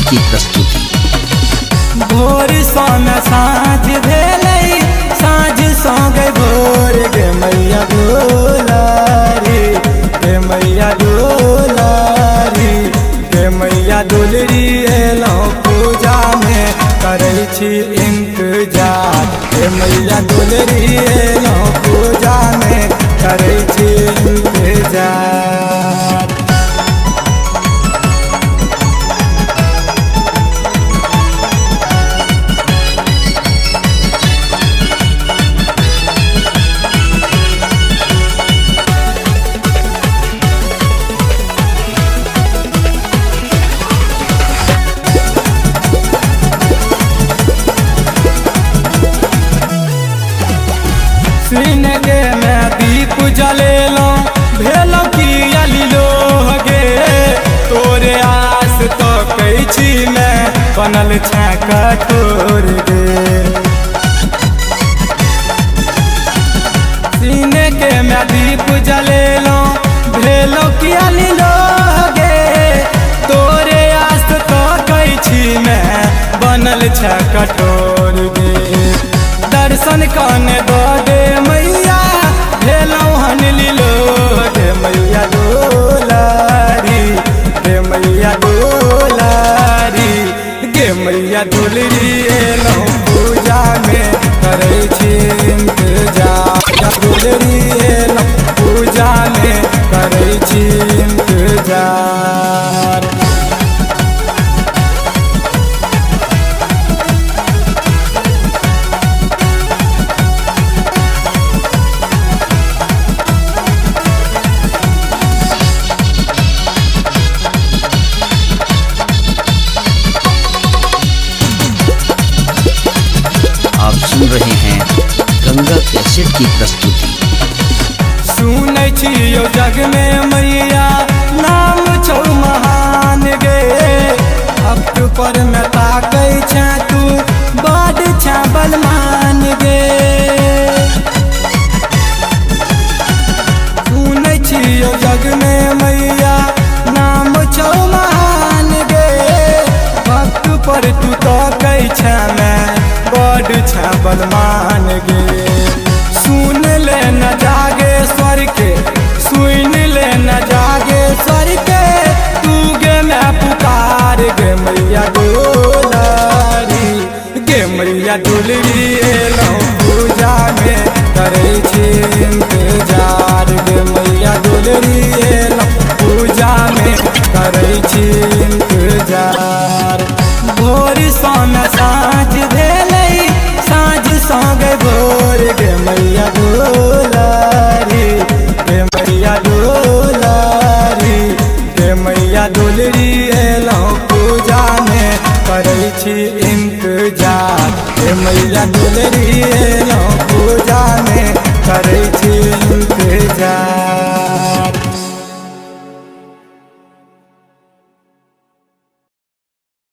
की प्रस्तुति। भोर सोन साँझ भेलै, साँझ सो गई भोर गे मैया दुलारी, गे मैया दुलारी, गे मैया दुलरी एलौं पूजा में करै छी इंतजार, गे मैया दुलरी एलौं पूजा में करै छी इंतजार। सीनगे में दीप जलेलो भेलो की अलिलो गे, तोरे आस तो कैची में बनल छै कठोर गे। सीनगे में दीप जलेलो भेलो की अलिलो गे, तोरे आस तो कैची में बनल छै कठोर गे। दर्शन कने दो दे मैया भेलौं हन लीलो, गे मैया दुलारी, गे मैया दुलारी, गे मैया दुलरी एलौं पूजा में करै छी इंतजार, दुलरी एलौं पूजा में करै छी इंतजार। आप सुन रहे हैं गंगा कैसेट की प्रस्तुति। सुनै छियो जग में मैया नाम छौ महान गे, भक्त पर में ताकै छै तू बड छै बलवान गे। सुनै छियो जग में मैया नाम छौ महान गे, भक्त पर तू ताकै छै मैं बड छै बलवान गे। सुन ले न जागे स्वर के